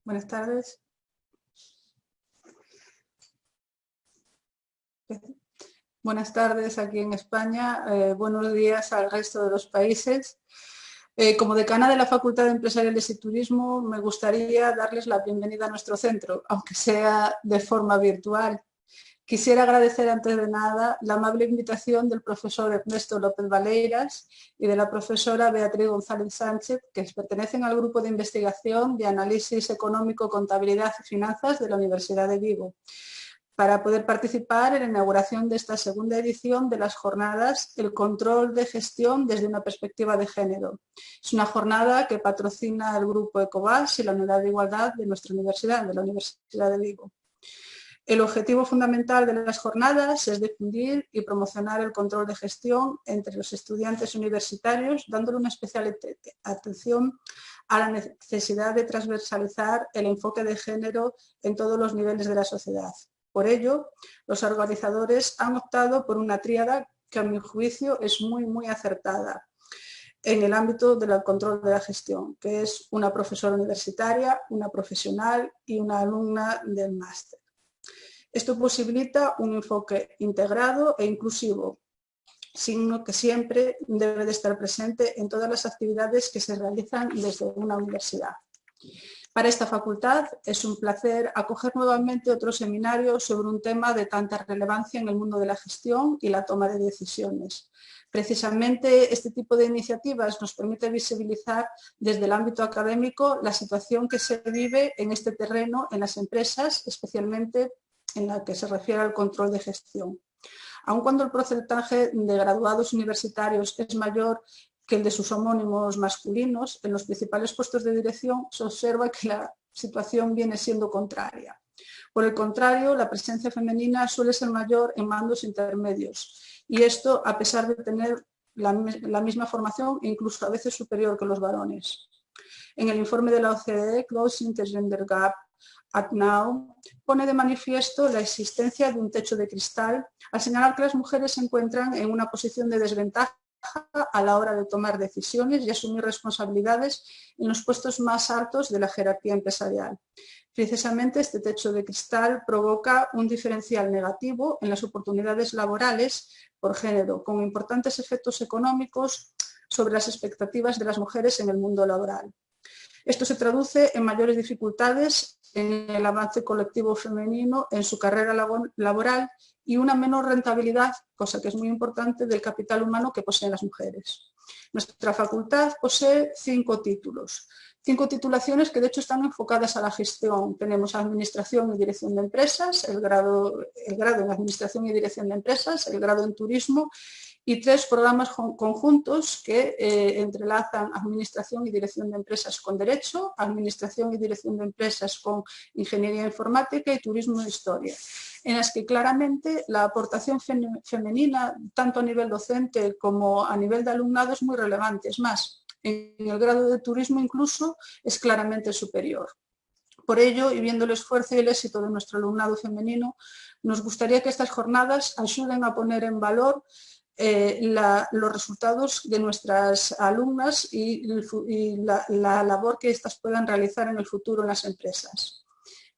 Buenas tardes. Buenas tardes aquí en España. Buenos días al resto de los países. Como decana de la Facultad de Empresariales y Turismo, me gustaría darles la bienvenida a nuestro centro, aunque sea de forma virtual. Quisiera agradecer antes de nada la amable invitación del profesor Ernesto López Valeiras y de la profesora Beatriz González Sánchez, que pertenecen al grupo de investigación de análisis económico, contabilidad y finanzas de la Universidad de Vigo, para poder participar en la inauguración de esta segunda edición de las jornadas El control de gestión desde una perspectiva de género. Es una jornada que patrocina el grupo ECOBAS y la Unidad de Igualdad de nuestra universidad, de la Universidad de Vigo. El objetivo fundamental de las jornadas es difundir y promocionar el control de gestión entre los estudiantes universitarios, dándole una especial atención a la necesidad de transversalizar el enfoque de género en todos los niveles de la sociedad. Por ello, los organizadores han optado por una tríada que a mi juicio es muy acertada en el ámbito del control de la gestión, que es una profesora universitaria, una profesional y una alumna del máster. Esto posibilita un enfoque integrado e inclusivo, signo que siempre debe de estar presente en todas las actividades que se realizan desde una universidad. Para esta facultad es un placer acoger nuevamente otro seminario sobre un tema de tanta relevancia en el mundo de la gestión y la toma de decisiones. Precisamente este tipo de iniciativas nos permite visibilizar desde el ámbito académico la situación que se vive en este terreno en las empresas, especialmente en la que se refiere al control de gestión. Aun cuando el porcentaje de graduados universitarios es mayor que el de sus homónimos masculinos, en los principales puestos de dirección se observa que la situación viene siendo contraria. Por el contrario, la presencia femenina suele ser mayor en mandos intermedios, y esto a pesar de tener la misma formación e incluso a veces superior que los varones. En el informe de la OCDE, Closing the Gender Gap at Now, pone de manifiesto la existencia de un techo de cristal al señalar que las mujeres se encuentran en una posición de desventaja a la hora de tomar decisiones y asumir responsabilidades en los puestos más altos de la jerarquía empresarial. Precisamente este techo de cristal provoca un diferencial negativo en las oportunidades laborales por género, con importantes efectos económicos sobre las expectativas de las mujeres en el mundo laboral. Esto se traduce en mayores dificultades en el avance colectivo femenino en su carrera laboral y una menor rentabilidad, cosa que es muy importante, del capital humano que poseen las mujeres. Nuestra facultad posee 5 títulos, 5 titulaciones que de hecho están enfocadas a la gestión. Tenemos Administración y Dirección de Empresas, el grado en Administración y Dirección de Empresas, el grado en Turismo y 3 programas conjuntos que entrelazan Administración y Dirección de Empresas con Derecho, Administración y Dirección de Empresas con Ingeniería Informática y Turismo e Historia, en las que claramente la aportación femenina, tanto a nivel docente como a nivel de alumnado, es muy relevante. Es más, en el grado de Turismo incluso es claramente superior. Por ello, y viendo el esfuerzo y el éxito de nuestro alumnado femenino, nos gustaría que estas jornadas ayuden a poner en valor los resultados de nuestras alumnas y la labor que éstas puedan realizar en el futuro en las empresas.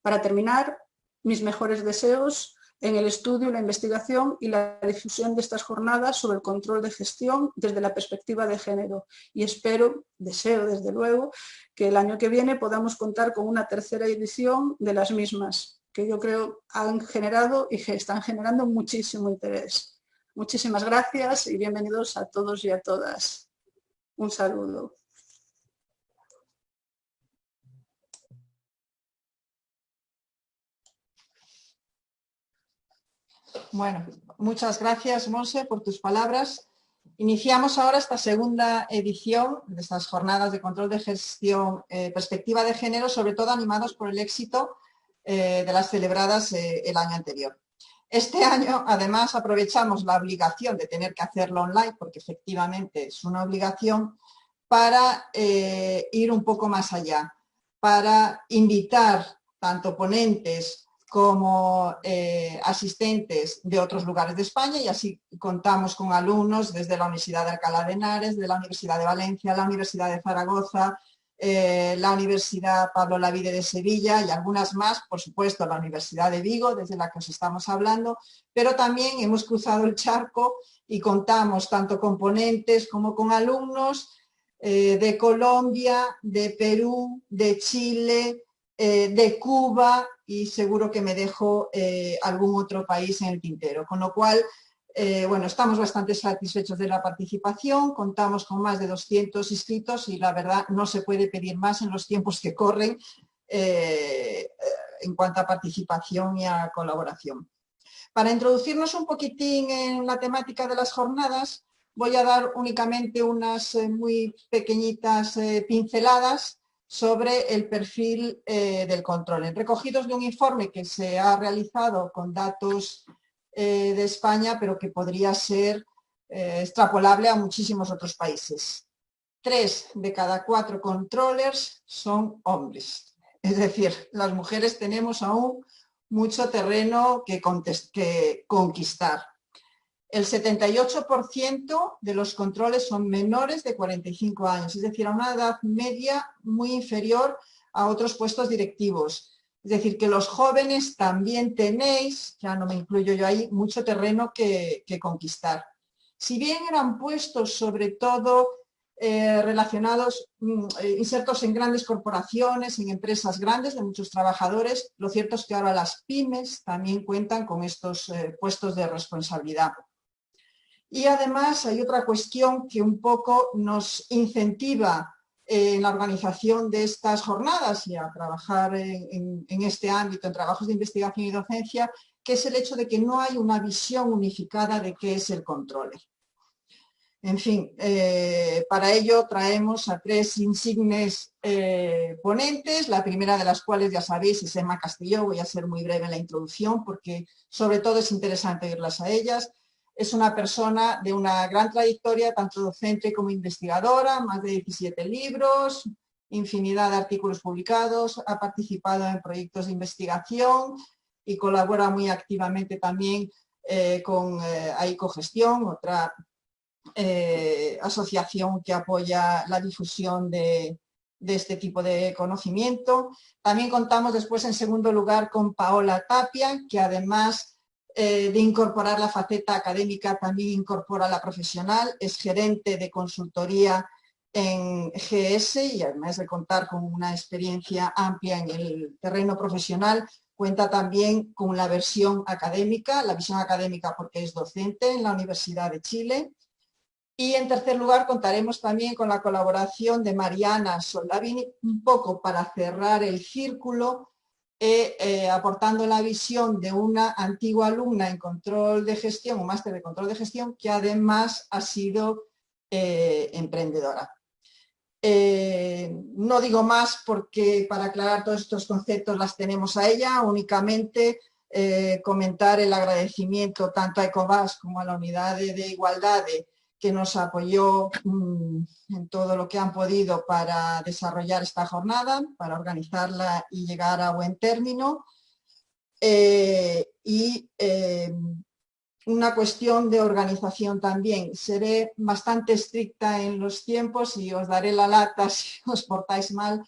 Para terminar, mis mejores deseos en el estudio, la investigación y la difusión de estas jornadas sobre el control de gestión desde la perspectiva de género. Y deseo desde luego, que el año que viene podamos contar con una tercera edición de las mismas, que yo creo han generado y que están generando muchísimo interés. Muchísimas gracias y bienvenidos a todos y a todas. Un saludo. Bueno, muchas gracias, Monse, por tus palabras. Iniciamos ahora esta segunda edición de estas jornadas de control de gestión, perspectiva de género, sobre todo animados por el éxito de las celebradas el año anterior. Este año, además, aprovechamos la obligación de tener que hacerlo online, porque efectivamente es una obligación, para ir un poco más allá, para invitar tanto ponentes como asistentes de otros lugares de España, y así contamos con alumnos desde la Universidad de Alcalá de Henares, de la Universidad de Valencia, la Universidad de Zaragoza, la Universidad Pablo Olavide de Sevilla y algunas más, por supuesto la Universidad de Vigo, desde la que os estamos hablando, pero también hemos cruzado el charco y contamos tanto con ponentes como con alumnos de Colombia, de Perú, de Chile, de Cuba y seguro que me dejo algún otro país en el tintero, con lo cual bueno, estamos bastante satisfechos de la participación, contamos con más de 200 inscritos y la verdad no se puede pedir más en los tiempos que corren en cuanto a participación y a colaboración. Para introducirnos un poquitín en la temática de las jornadas, voy a dar únicamente unas muy pequeñitas pinceladas sobre el perfil del control, recogidos de un informe que se ha realizado con datos de España, pero que podría ser extrapolable a muchísimos otros países. 3 de cada 4 controllers son hombres. Es decir, las mujeres tenemos aún mucho terreno que conquistar. El 78% de los controles son menores de 45 años, es decir, a una edad media muy inferior a otros puestos directivos. Es decir, que los jóvenes también tenéis, ya no me incluyo yo ahí, mucho terreno que conquistar. Si bien eran puestos sobre todo relacionados, insertos en grandes corporaciones, en empresas grandes de muchos trabajadores, lo cierto es que ahora las pymes también cuentan con estos puestos de responsabilidad. Y además hay otra cuestión que un poco nos incentiva en la organización de estas jornadas y a trabajar en este ámbito, en trabajos de investigación y docencia, que es el hecho de que no hay una visión unificada de qué es el control. En fin, para ello traemos a 3 insignes ponentes, la primera de las cuales ya sabéis es Emma Castillo. Voy a ser muy breve en la introducción porque sobre todo es interesante oírlas a ellas. Es una persona de una gran trayectoria, tanto docente como investigadora, más de 17 libros, infinidad de artículos publicados, ha participado en proyectos de investigación y colabora muy activamente también con AICOgestión, otra asociación que apoya la difusión de este tipo de conocimiento. También contamos después, en segundo lugar, con Paola Tapia, que además de incorporar la faceta académica, también incorpora la profesional, es gerente de consultoría en GS y además de contar con una experiencia amplia en el terreno profesional, cuenta también con la visión académica porque es docente en la Universidad de Chile. Y en tercer lugar contaremos también con la colaboración de Mariana Soldavini, un poco para cerrar el círculo, aportando la visión de una antigua alumna en control de gestión, un máster de control de gestión, que además ha sido emprendedora. No digo más porque para aclarar todos estos conceptos las tenemos a ella, únicamente comentar el agradecimiento tanto a ECOVAS como a la Unidad de Igualdad que nos apoyó en todo lo que han podido para desarrollar esta jornada, para organizarla y llegar a buen término. Una cuestión de organización también. Seré bastante estricta en los tiempos y os daré la lata si os portáis mal,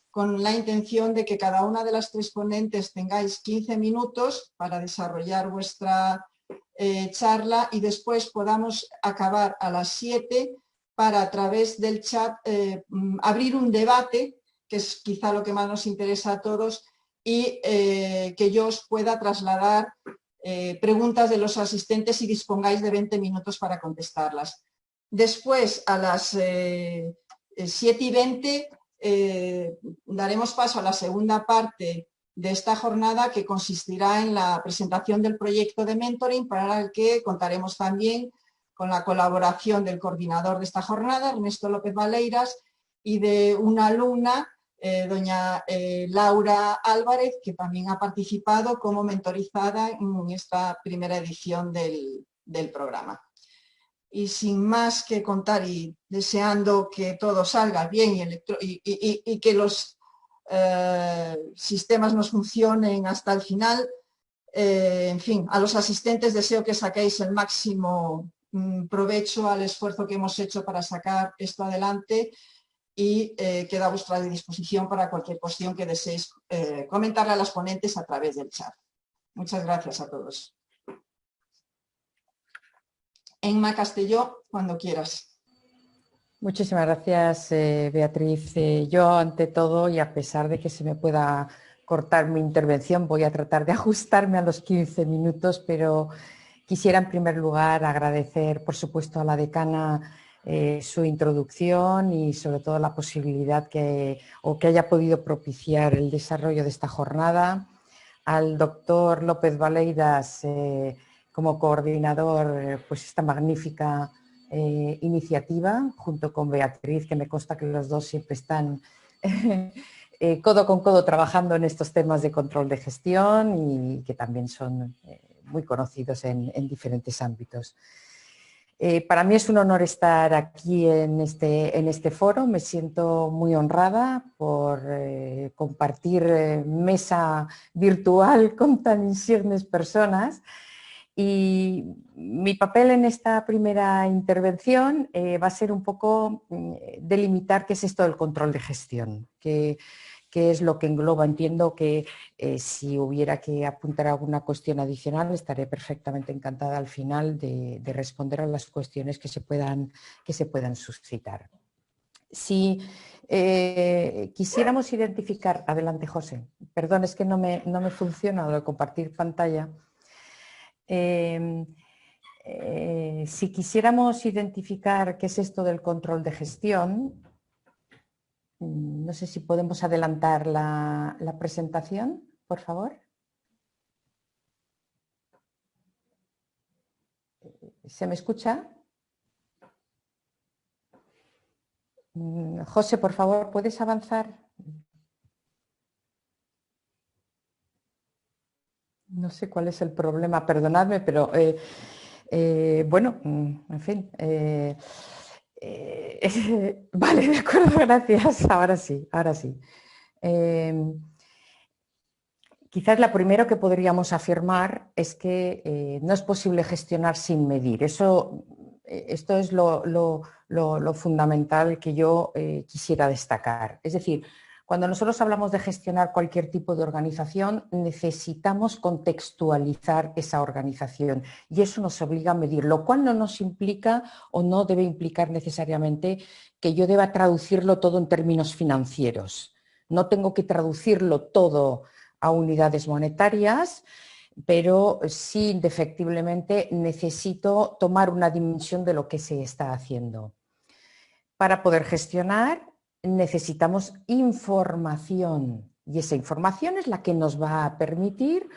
con la intención de que cada una de las 3 ponentes tengáis 15 minutos para desarrollar vuestra charla y después podamos acabar a las 7 para, a través del chat, abrir un debate, que es quizá lo que más nos interesa a todos, y que yo os pueda trasladar preguntas de los asistentes y dispongáis de 20 minutos para contestarlas. Después, a las 7:20, daremos paso a la segunda parte de esta jornada, que consistirá en la presentación del proyecto de mentoring, para el que contaremos también con la colaboración del coordinador de esta jornada, Ernesto López Valeiras, y de una alumna, doña Laura Álvarez, que también ha participado como mentorizada en esta primera edición del programa. Y sin más que contar y deseando que todo salga bien y que los sistemas nos funcionen hasta el final, en fin, a los asistentes deseo que saquéis el máximo provecho al esfuerzo que hemos hecho para sacar esto adelante y queda a vuestra disposición para cualquier cuestión que deseéis comentarle a las ponentes a través del chat. Muchas gracias a todos. Emma Castelló, cuando quieras. Muchísimas gracias, Beatriz. Yo, ante todo, y a pesar de que se me pueda cortar mi intervención, voy a tratar de ajustarme a los 15 minutos, pero quisiera, en primer lugar, agradecer, por supuesto, a la decana su introducción y, sobre todo, la posibilidad que haya podido propiciar el desarrollo de esta jornada, al doctor López Valeiras, como coordinador, pues esta magnífica iniciativa, junto con Beatriz, que me consta que los dos siempre están codo con codo trabajando en estos temas de control de gestión y que también son muy conocidos en diferentes ámbitos. Para mí es un honor estar aquí en este foro. Me siento muy honrada por compartir mesa virtual con tan insignes personas. Y mi papel en esta primera intervención va a ser un poco delimitar qué es esto del control de gestión, qué es lo que engloba. Entiendo que si hubiera que apuntar alguna cuestión adicional, estaré perfectamente encantada al final de responder a las cuestiones que se puedan suscitar. Si quisiéramos identificar, adelante José, perdón, es que no me funciona lo de compartir pantalla. Si quisiéramos identificar qué es esto del control de gestión, no sé si podemos adelantar la presentación, por favor. ¿Se me escucha? José, por favor, ¿puedes avanzar? No sé cuál es el problema, perdonadme, pero bueno, en fin. Vale, de acuerdo, gracias. Ahora sí, ahora sí. Quizás lo primero que podríamos afirmar es que no es posible gestionar sin medir. Esto es lo fundamental que yo quisiera destacar. Es decir, cuando nosotros hablamos de gestionar cualquier tipo de organización, necesitamos contextualizar esa organización y eso nos obliga a medir, lo cual no nos implica o no debe implicar necesariamente que yo deba traducirlo todo en términos financieros. No tengo que traducirlo todo a unidades monetarias, pero sí, indefectiblemente, necesito tomar una dimensión de lo que se está haciendo. Para poder gestionar necesitamos información y esa información es la que nos va a permitir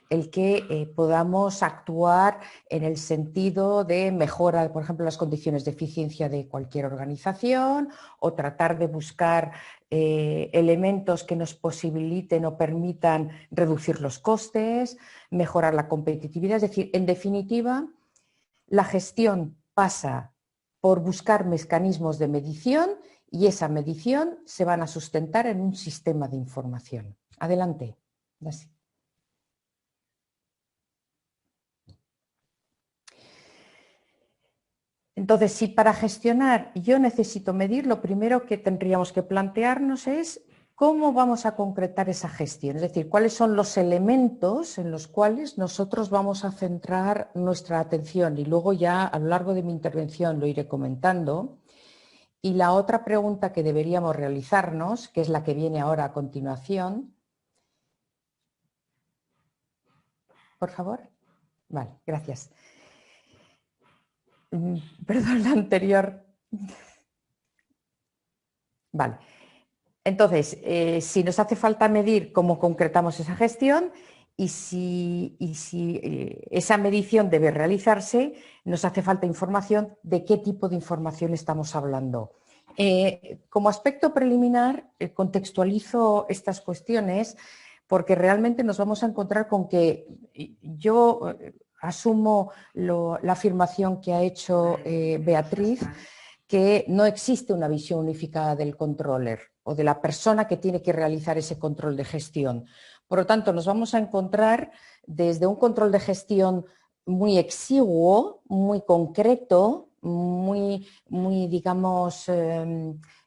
el que podamos actuar en el sentido de mejorar, por ejemplo, las condiciones de eficiencia de cualquier organización o tratar de buscar elementos que nos posibiliten o permitan reducir los costes, mejorar la competitividad. Es decir, en definitiva, la gestión pasa por buscar mecanismos de medición y esa medición se van a sustentar en un sistema de información. Adelante. Así. Entonces, si para gestionar yo necesito medir, lo primero que tendríamos que plantearnos es cómo vamos a concretar esa gestión, es decir, cuáles son los elementos en los cuales nosotros vamos a centrar nuestra atención y luego ya a lo largo de mi intervención lo iré comentando. Y la otra pregunta que deberíamos realizarnos, que es la que viene ahora a continuación. Por favor. Vale, gracias. Perdón, la anterior. Vale. Entonces, si nos hace falta medir cómo concretamos esa gestión y si esa medición debe realizarse, nos hace falta información de qué tipo de información estamos hablando. Como aspecto preliminar, contextualizo estas cuestiones porque realmente nos vamos a encontrar con que yo asumo la afirmación que ha hecho Beatriz, que no existe una visión unificada del controller o de la persona que tiene que realizar ese control de gestión. Por lo tanto, nos vamos a encontrar desde un control de gestión muy exiguo, muy concreto, muy digamos,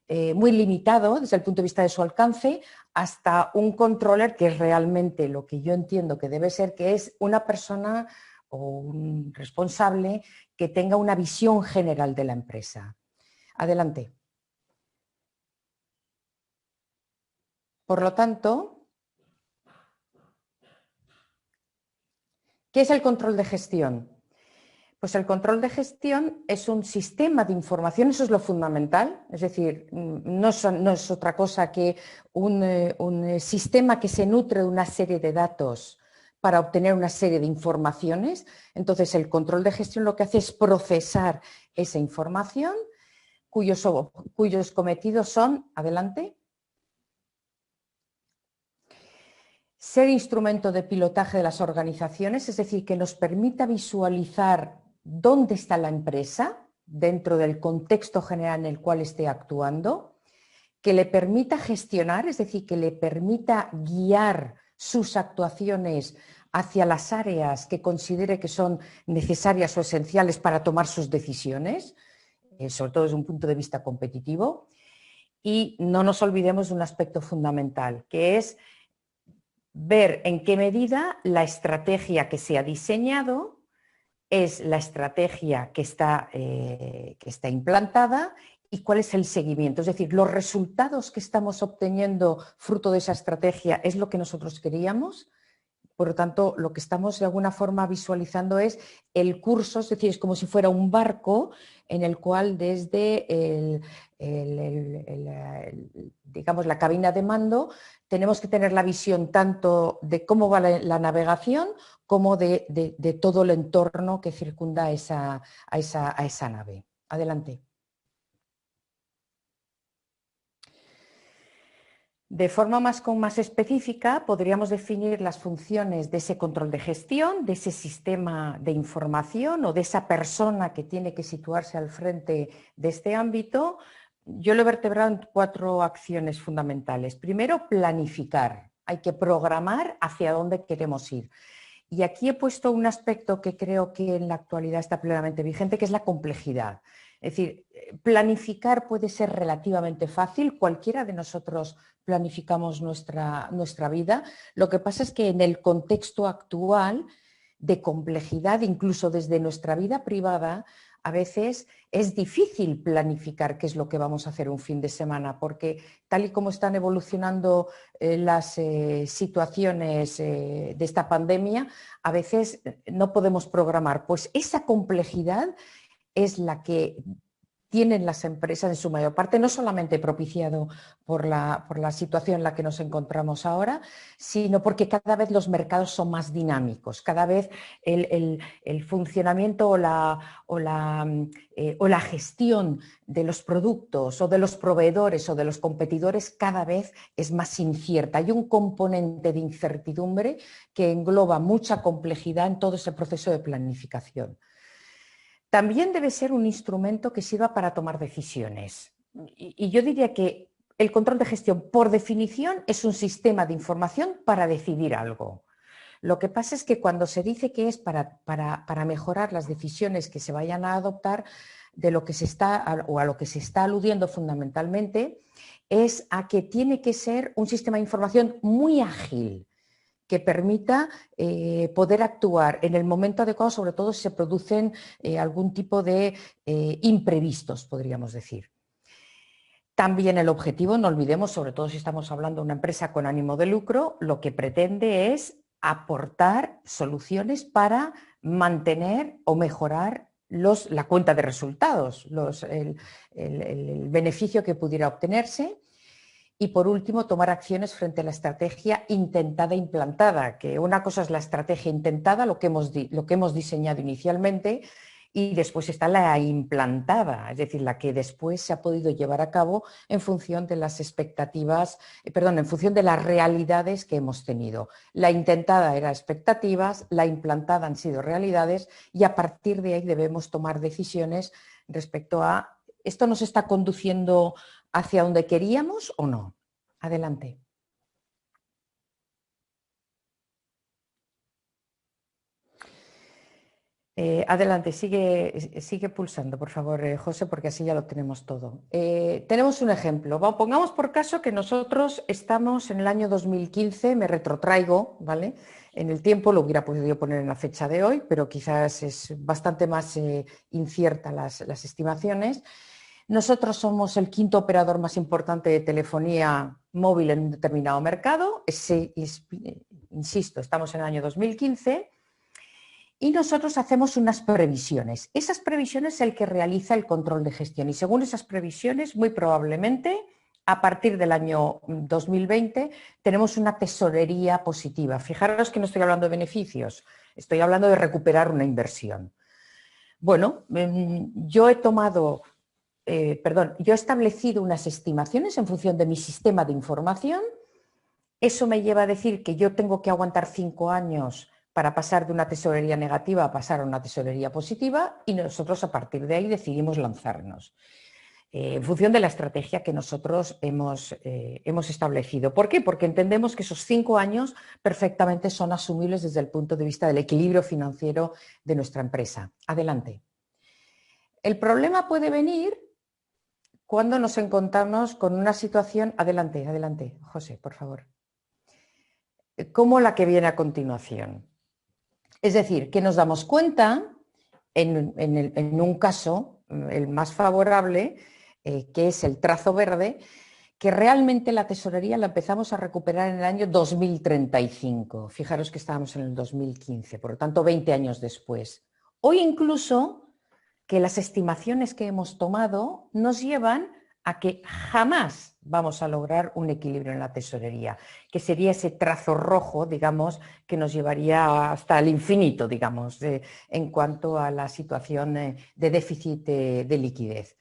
muy limitado desde el punto de vista de su alcance, hasta un controller, que es realmente lo que yo entiendo que debe ser, que es una persona o un responsable que tenga una visión general de la empresa. Adelante. Por lo tanto, ¿qué es el control de gestión? Pues el control de gestión es un sistema de información, eso es lo fundamental, es decir, no es otra cosa que un sistema que se nutre de una serie de datos para obtener una serie de informaciones. Entonces, el control de gestión lo que hace es procesar esa información cuyos cometidos son, adelante, ser instrumento de pilotaje de las organizaciones, es decir, que nos permita visualizar dónde está la empresa dentro del contexto general en el cual esté actuando, que le permita gestionar, es decir, que le permita guiar sus actuaciones hacia las áreas que considere que son necesarias o esenciales para tomar sus decisiones, sobre todo desde un punto de vista competitivo. Y no nos olvidemos de un aspecto fundamental, que es ver en qué medida la estrategia que se ha diseñado es la estrategia que está implantada y cuál es el seguimiento. Es decir, los resultados que estamos obteniendo fruto de esa estrategia es lo que nosotros queríamos. Por lo tanto, lo que estamos de alguna forma visualizando es el curso, es decir, es como si fuera un barco en el cual desde digamos, la cabina de mando tenemos que tener la visión tanto de cómo va la navegación como de todo el entorno que circunda a esa nave. Adelante. De forma más específica, podríamos definir las funciones de ese control de gestión, de ese sistema de información o de esa persona que tiene que situarse al frente de este ámbito. Yo lo he vertebrado en 4 acciones fundamentales. Primero, planificar. Hay que programar hacia dónde queremos ir. Y aquí he puesto un aspecto que creo que en la actualidad está plenamente vigente, que es la complejidad. Es decir, planificar puede ser relativamente fácil, cualquiera de nosotros planificamos nuestra vida. Lo que pasa es que en el contexto actual de complejidad, incluso desde nuestra vida privada, a veces es difícil planificar qué es lo que vamos a hacer un fin de semana, porque tal y como están evolucionando las situaciones de esta pandemia, a veces no podemos programar. Pues esa complejidad es la que tienen las empresas en su mayor parte, no solamente propiciado por la situación en la que nos encontramos ahora, sino porque cada vez los mercados son más dinámicos, cada vez el funcionamiento o la gestión de los productos o de los proveedores o de los competidores cada vez es más incierta. Hay un componente de incertidumbre que engloba mucha complejidad en todo ese proceso de planificación. También debe ser un instrumento que sirva para tomar decisiones. Y yo diría que el control de gestión, por definición, es un sistema de información para decidir algo. Lo que pasa es que cuando se dice que es para mejorar las decisiones que se vayan a adoptar, de lo que se está, o a lo que se está aludiendo fundamentalmente, es a que tiene que ser un sistema de información muy ágil, que permita poder actuar en el momento adecuado, sobre todo si se producen algún tipo de imprevistos, podríamos decir. También el objetivo, no olvidemos, sobre todo si estamos hablando de una empresa con ánimo de lucro, lo que pretende es aportar soluciones para mantener o mejorar la cuenta de resultados, el beneficio que pudiera obtenerse. Y por último, tomar acciones frente a la estrategia intentada e implantada, que una cosa es la estrategia intentada, lo que hemos diseñado inicialmente, y después está la implantada, es decir, la que después se ha podido llevar a cabo en función de las expectativas, en función de las realidades que hemos tenido. La intentada era expectativas, la implantada han sido realidades y a partir de ahí debemos tomar decisiones respecto a ¿esto nos está conduciendo hacia donde queríamos o no? Adelante. Adelante, sigue pulsando, por favor, José, porque así ya lo tenemos todo. Tenemos un ejemplo. Pongamos por caso que nosotros estamos en el año 2015, me retrotraigo, ¿vale? En el tiempo lo hubiera podido poner en la fecha de hoy, pero quizás es bastante más incierta las estimaciones. Nosotros somos el quinto operador más importante de telefonía móvil en un determinado mercado. Insisto, estamos en el año 2015. Y nosotros hacemos unas previsiones. Esas previsiones es el que realiza el control de gestión y según esas previsiones, muy probablemente, a partir del año 2020, tenemos una tesorería positiva. Fijaros que no estoy hablando de beneficios, estoy hablando de recuperar una inversión. Bueno, yo he establecido unas estimaciones en función de mi sistema de información. Eso me lleva a decir que yo tengo que aguantar 5 años para pasar de una tesorería negativa a pasar a una tesorería positiva y nosotros a partir de ahí decidimos lanzarnos en función de la estrategia que nosotros hemos establecido. ¿Por qué? Porque entendemos que esos 5 años perfectamente son asumibles desde el punto de vista del equilibrio financiero de nuestra empresa. Adelante. El problema puede venir cuando nos encontramos con una situación... Adelante, José, por favor. Como la que viene a continuación. Es decir, que nos damos cuenta, en un caso, el más favorable, que es el trazo verde, que realmente la tesorería la empezamos a recuperar en el año 2035. Fijaros que estábamos en el 2015, por lo tanto 20 años después. Hoy incluso que las estimaciones que hemos tomado nos llevan a que jamás vamos a lograr un equilibrio en la tesorería, que sería ese trazo rojo, digamos, que nos llevaría hasta el infinito, digamos, en cuanto a la situación de déficit de liquidez.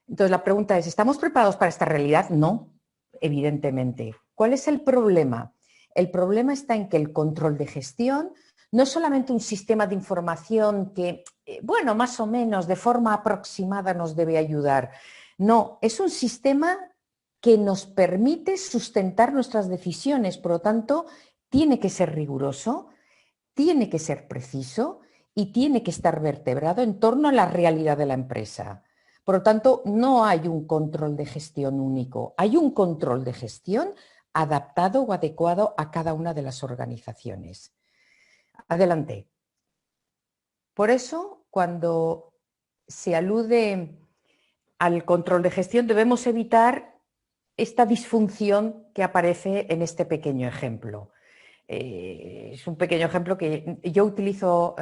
Entonces la pregunta es, ¿estamos preparados para esta realidad? No, evidentemente. ¿Cuál es el problema? El problema está en que el control de gestión no es solamente un sistema de información que, bueno, más o menos de forma aproximada nos debe ayudar. No, es un sistema que nos permite sustentar nuestras decisiones, por lo tanto, tiene que ser riguroso, tiene que ser preciso y tiene que estar vertebrado en torno a la realidad de la empresa. Por lo tanto, no hay un control de gestión único, hay un control de gestión adaptado o adecuado a cada una de las organizaciones. Adelante. Por eso, cuando se alude al control de gestión, debemos evitar esta disfunción que aparece en este pequeño ejemplo. Es un pequeño ejemplo que yo utilizo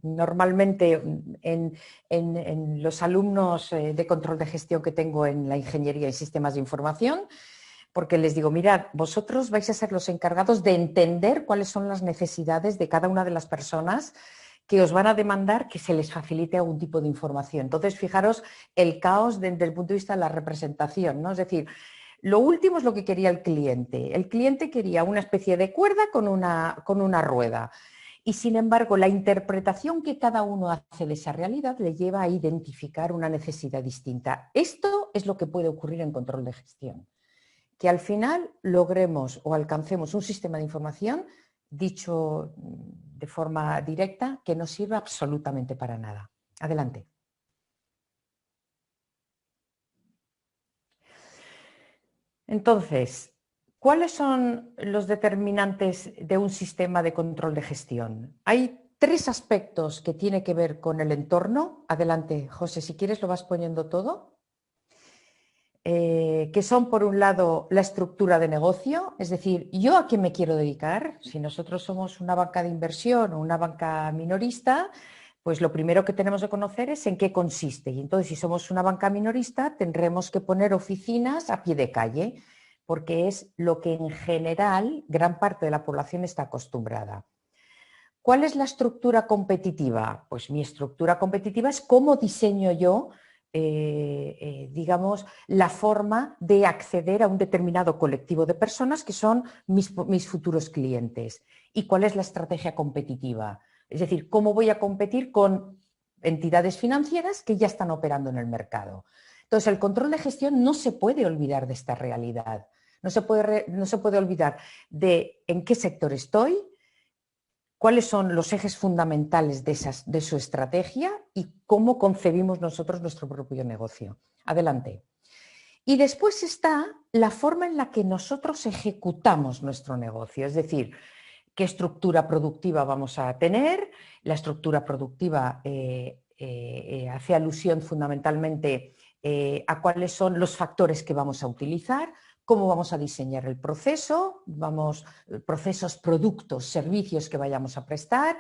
normalmente en los alumnos de control de gestión que tengo en la ingeniería y sistemas de información, porque les digo, mirad, vosotros vais a ser los encargados de entender cuáles son las necesidades de cada una de las personas que os van a demandar que se les facilite algún tipo de información. Entonces, fijaros el caos desde el punto de vista de la representación, ¿no? Es decir, lo último es lo que quería el cliente. El cliente quería una especie de cuerda con una rueda. Y sin embargo, la interpretación que cada uno hace de esa realidad le lleva a identificar una necesidad distinta. Esto es lo que puede ocurrir en control de gestión. Que al final logremos o alcancemos un sistema de información, dicho de forma directa, que no sirva absolutamente para nada. Adelante. Entonces, ¿cuáles son los determinantes de un sistema de control de gestión? Hay 3 aspectos que tienen que ver con el entorno. Adelante, José, si quieres lo vas poniendo todo. Que son, por un lado, la estructura de negocio, es decir, ¿yo a qué me quiero dedicar? Si nosotros somos una banca de inversión o una banca minorista, pues lo primero que tenemos que conocer es en qué consiste. Y entonces, si somos una banca minorista, tendremos que poner oficinas a pie de calle, porque es lo que en general gran parte de la población está acostumbrada. ¿Cuál es la estructura competitiva? Pues mi estructura competitiva es cómo diseño yo digamos, la forma de acceder a un determinado colectivo de personas que son mis futuros clientes. ¿Y cuál es la estrategia competitiva? Es decir, ¿cómo voy a competir con entidades financieras que ya están operando en el mercado? Entonces, el control de gestión no se puede olvidar de esta realidad. No se puede olvidar de en qué sector estoy, cuáles son los ejes fundamentales de su estrategia y cómo concebimos nosotros nuestro propio negocio. Adelante. Y después está la forma en la que nosotros ejecutamos nuestro negocio, es decir, qué estructura productiva vamos a tener. La estructura productiva hace alusión fundamentalmente a cuáles son los factores que vamos a utilizar, cómo vamos a diseñar el proceso, procesos, productos, servicios que vayamos a prestar,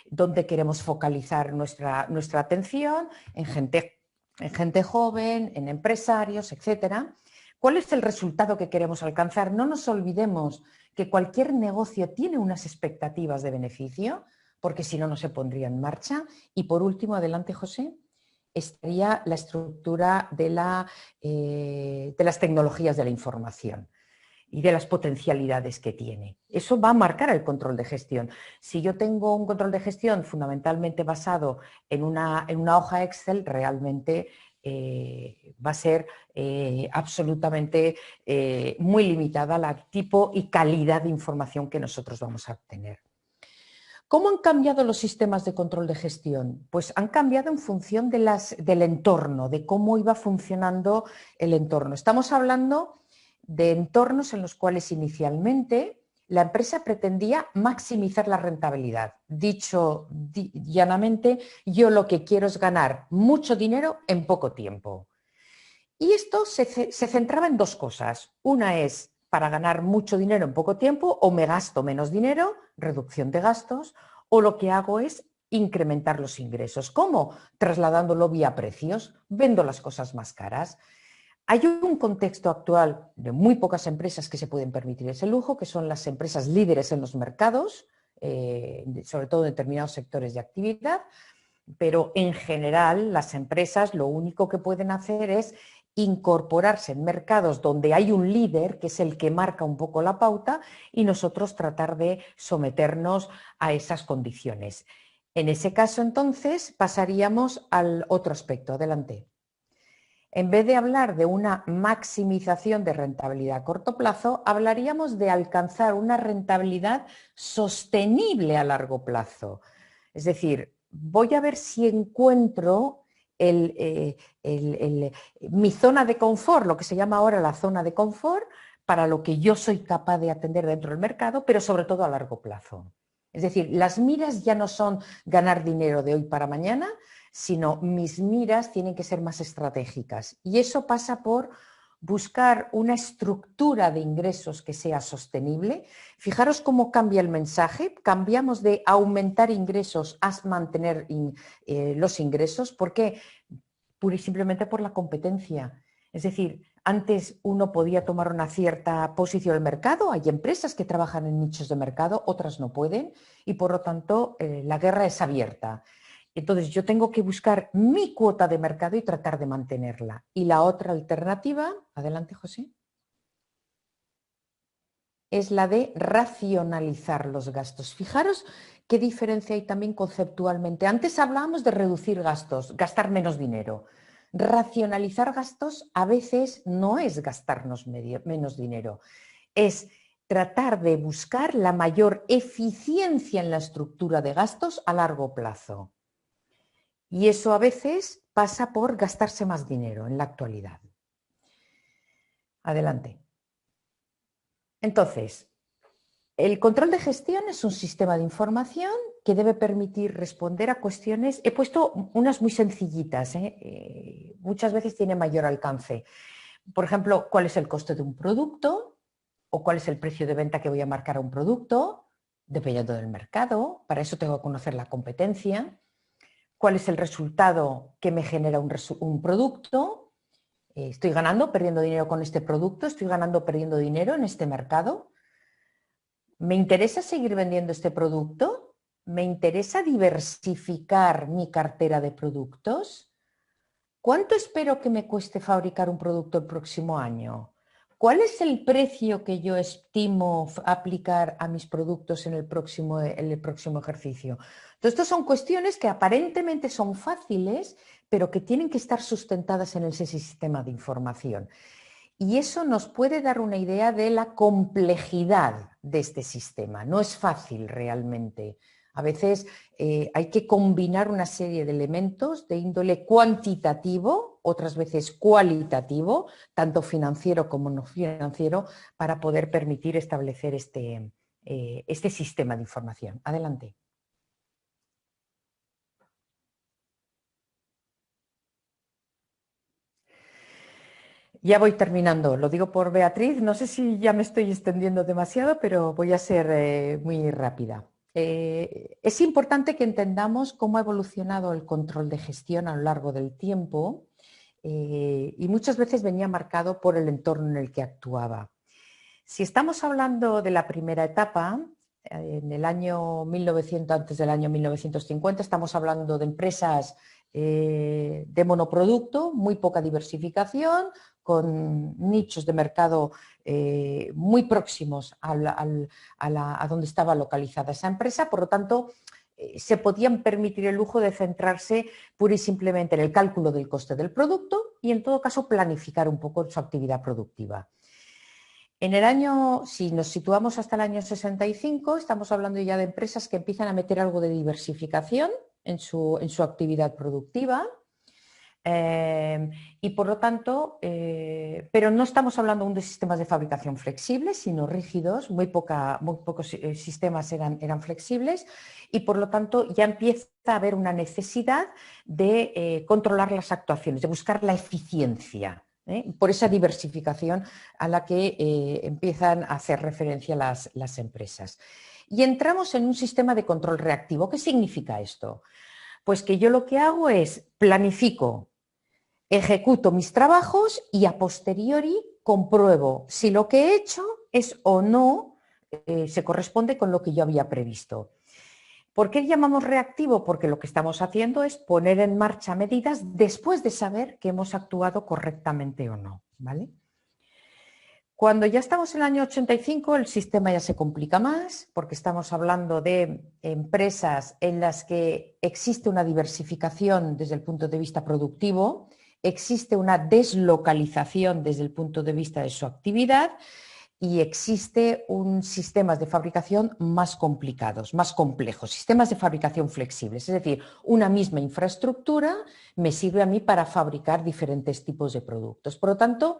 dónde queremos focalizar nuestra atención, en gente joven, en empresarios, etcétera. ¿Cuál es el resultado que queremos alcanzar? No nos olvidemos que cualquier negocio tiene unas expectativas de beneficio, porque si no, no se pondría en marcha. Y por último, adelante, José, estaría la estructura de las tecnologías de la información y de las potencialidades que tiene. Eso va a marcar el control de gestión. Si yo tengo un control de gestión fundamentalmente basado en una hoja Excel, realmente va a ser absolutamente muy limitada la tipo y calidad de información que nosotros vamos a obtener. ¿Cómo han cambiado los sistemas de control de gestión? Pues han cambiado en función del entorno, de cómo iba funcionando el entorno. Estamos hablando de entornos en los cuales inicialmente la empresa pretendía maximizar la rentabilidad. Dicho llanamente, yo lo que quiero es ganar mucho dinero en poco tiempo. Y esto se centraba en dos cosas. Una es, para ganar mucho dinero en poco tiempo, o me gasto menos dinero, reducción de gastos, o lo que hago es incrementar los ingresos. ¿Cómo? Trasladándolo vía precios, vendo las cosas más caras. Hay un contexto actual de muy pocas empresas que se pueden permitir ese lujo, que son las empresas líderes en los mercados, sobre todo en determinados sectores de actividad, pero en general las empresas lo único que pueden hacer es incorporarse en mercados donde hay un líder que es el que marca un poco la pauta y nosotros tratar de someternos a esas condiciones. En ese caso, entonces, pasaríamos al otro aspecto. Adelante. En vez de hablar de una maximización de rentabilidad a corto plazo, hablaríamos de alcanzar una rentabilidad sostenible a largo plazo. Es decir, voy a ver si encuentro mi zona de confort, lo que se llama ahora la zona de confort, para lo que yo soy capaz de atender dentro del mercado, pero sobre todo a largo plazo. Es decir, las miras ya no son ganar dinero de hoy para mañana, sino mis miras tienen que ser más estratégicas. Y eso pasa por buscar una estructura de ingresos que sea sostenible. Fijaros cómo cambia el mensaje. Cambiamos de aumentar ingresos a mantener los ingresos. ¿Por qué? Pura y simplemente por la competencia. Es decir, antes uno podía tomar una cierta posición de mercado. Hay empresas que trabajan en nichos de mercado, otras no pueden. Y por lo tanto, la guerra es abierta. Entonces yo tengo que buscar mi cuota de mercado y tratar de mantenerla. Y la otra alternativa, adelante José, es la de racionalizar los gastos. Fijaros qué diferencia hay también conceptualmente. Antes hablábamos de reducir gastos, gastar menos dinero. Racionalizar gastos a veces no es gastarnos menos dinero, es tratar de buscar la mayor eficiencia en la estructura de gastos a largo plazo. Y eso a veces pasa por gastarse más dinero en la actualidad. Adelante. Entonces, el control de gestión es un sistema de información que debe permitir responder a cuestiones. He puesto unas muy sencillitas, muchas veces tiene mayor alcance. Por ejemplo, ¿cuál es el coste de un producto? ¿O cuál es el precio de venta que voy a marcar a un producto? Dependiendo del mercado. Para eso tengo que conocer la competencia. ¿Cuál es el resultado que me genera un producto? ¿Estoy ganando, perdiendo dinero con este producto? ¿Estoy ganando, perdiendo dinero en este mercado? ¿Me interesa seguir vendiendo este producto? ¿Me interesa diversificar mi cartera de productos? ¿Cuánto espero que me cueste fabricar un producto el próximo año? ¿Cuál es el precio que yo estimo aplicar a mis productos en el próximo ejercicio? Entonces, estas son cuestiones que aparentemente son fáciles, pero que tienen que estar sustentadas en ese sistema de información. Y eso nos puede dar una idea de la complejidad de este sistema. No es fácil realmente. A veces hay que combinar una serie de elementos de índole cuantitativo, otras veces cualitativo, tanto financiero como no financiero, para poder permitir establecer este sistema de información. Adelante. Ya voy terminando, lo digo por Beatriz, no sé si ya me estoy extendiendo demasiado, pero voy a ser muy rápida. Es importante que entendamos cómo ha evolucionado el control de gestión a lo largo del tiempo y muchas veces venía marcado por el entorno en el que actuaba. Si estamos hablando de la primera etapa, en el año 1900, antes del año 1950, estamos hablando de empresas de monoproducto, muy poca diversificación, con nichos de mercado muy próximos a donde estaba localizada esa empresa, por lo tanto, se podían permitir el lujo de centrarse pura y simplemente en el cálculo del coste del producto y en todo caso planificar un poco su actividad productiva. En el año, si nos situamos hasta el año 65, estamos hablando ya de empresas que empiezan a meter algo de diversificación en su actividad productiva y por lo tanto, pero no estamos hablando aún de sistemas de fabricación flexibles, sino rígidos, muy pocos sistemas eran flexibles y por lo tanto ya empieza a haber una necesidad de controlar las actuaciones, de buscar la eficiencia. Por esa diversificación a la que empiezan a hacer referencia las empresas. Y entramos en un sistema de control reactivo. ¿Qué significa esto? Pues que yo lo que hago es planifico, ejecuto mis trabajos y a posteriori compruebo si lo que he hecho es o no se corresponde con lo que yo había previsto. ¿Por qué llamamos reactivo? Porque lo que estamos haciendo es poner en marcha medidas después de saber que hemos actuado correctamente o no, ¿vale? Cuando ya estamos en el año 85, el sistema ya se complica más porque estamos hablando de empresas en las que existe una diversificación desde el punto de vista productivo, existe una deslocalización desde el punto de vista de su actividad y existe un sistemas de fabricación más complicados, más complejos, sistemas de fabricación flexibles, es decir, una misma infraestructura me sirve a mí para fabricar diferentes tipos de productos. Por lo tanto,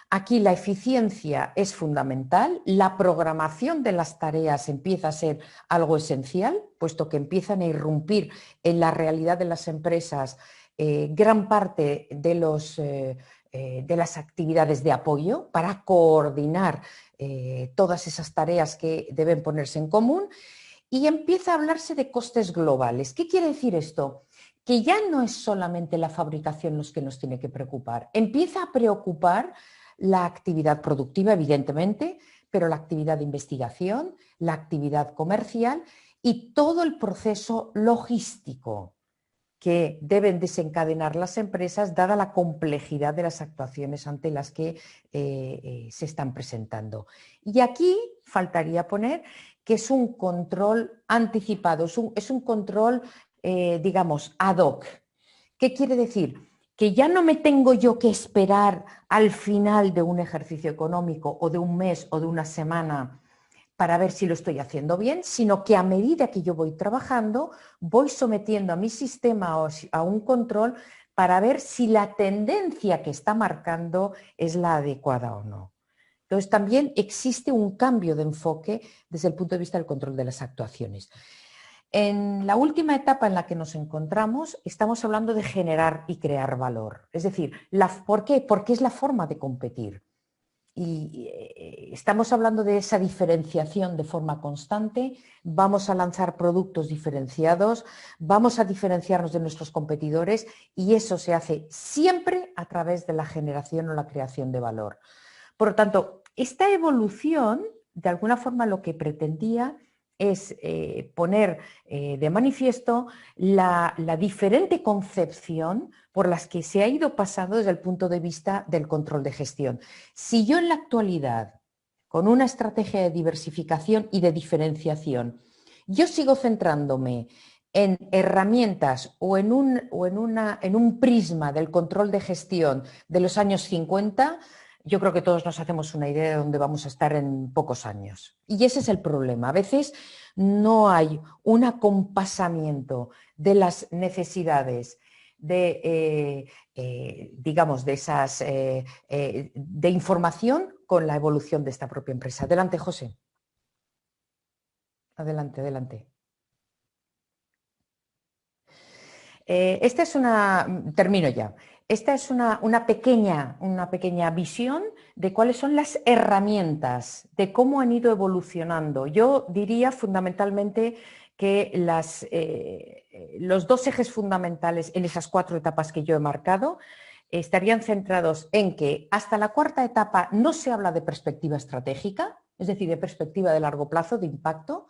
aquí la eficiencia es fundamental, la programación de las tareas empieza a ser algo esencial, puesto que empiezan a irrumpir en la realidad de las empresas gran parte de las actividades de apoyo para coordinar todas esas tareas que deben ponerse en común y empieza a hablarse de costes globales. ¿Qué quiere decir esto? Que ya no es solamente la fabricación los que nos tiene que preocupar, empieza a preocupar la actividad productiva, evidentemente, pero la actividad de investigación, la actividad comercial y todo el proceso logístico que deben desencadenar las empresas dada la complejidad de las actuaciones ante las que se están presentando. Y aquí faltaría poner que es un control anticipado, es un control, digamos, ad hoc. ¿Qué quiere decir? Que ya no me tengo yo que esperar al final de un ejercicio económico o de un mes o de una semana para ver si lo estoy haciendo bien, sino que a medida que yo voy trabajando, voy sometiendo a mi sistema a un control para ver si la tendencia que está marcando es la adecuada o no. Entonces, también existe un cambio de enfoque desde el punto de vista del control de las actuaciones. En la última etapa en la que nos encontramos, estamos hablando de generar y crear valor. Es decir, ¿por qué? Porque es la forma de competir. Y estamos hablando de esa diferenciación de forma constante, vamos a lanzar productos diferenciados, vamos a diferenciarnos de nuestros competidores y eso se hace siempre a través de la generación o la creación de valor. Por lo tanto, esta evolución, de alguna forma lo que pretendía es poner de manifiesto la diferente concepción por las que se ha ido pasando desde el punto de vista del control de gestión. Si yo en la actualidad, con una estrategia de diversificación y de diferenciación, yo sigo centrándome en herramientas o en un prisma del control de gestión de los años 50, yo creo que todos nos hacemos una idea de dónde vamos a estar en pocos años. Y ese es el problema. A veces no hay un acompasamiento de las necesidades de, digamos, de esas de información con la evolución de esta propia empresa. Adelante, José. Adelante, adelante. Termino ya. Esta es una pequeña visión de cuáles son las herramientas, de cómo han ido evolucionando. Yo diría fundamentalmente que los dos ejes fundamentales en esas 4 etapas que yo he marcado estarían centrados en que hasta la 4ª etapa no se habla de perspectiva estratégica, es decir, de perspectiva de largo plazo, de impacto.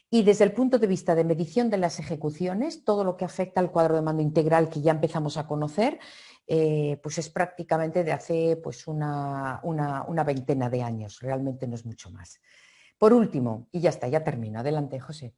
Y desde el punto de vista de medición de las ejecuciones, todo lo que afecta al cuadro de mando integral que ya empezamos a conocer, pues es prácticamente de hace pues una veintena de años, realmente no es mucho más. Por último, y ya está, ya termino. Adelante, José.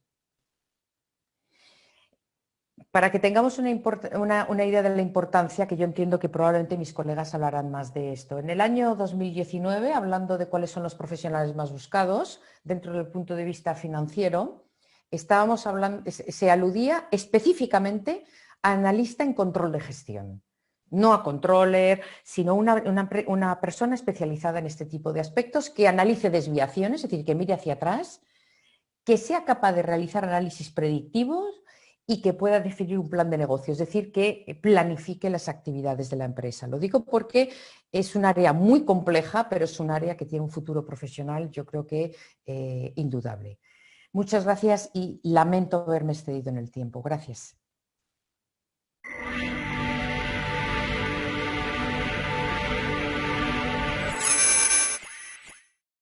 Para que tengamos una idea de la importancia, que yo entiendo que probablemente mis colegas hablarán más de esto. En el año 2019, hablando de cuáles son los profesionales más buscados, dentro del punto de vista financiero, se aludía específicamente a analista en control de gestión. No a controller, sino una persona especializada en este tipo de aspectos que analice desviaciones, es decir, que mire hacia atrás, que sea capaz de realizar análisis predictivos y que pueda definir un plan de negocio, es decir, que planifique las actividades de la empresa. Lo digo porque es un área muy compleja, pero es un área que tiene un futuro profesional, yo creo que indudable. Muchas gracias y lamento haberme excedido en el tiempo. Gracias.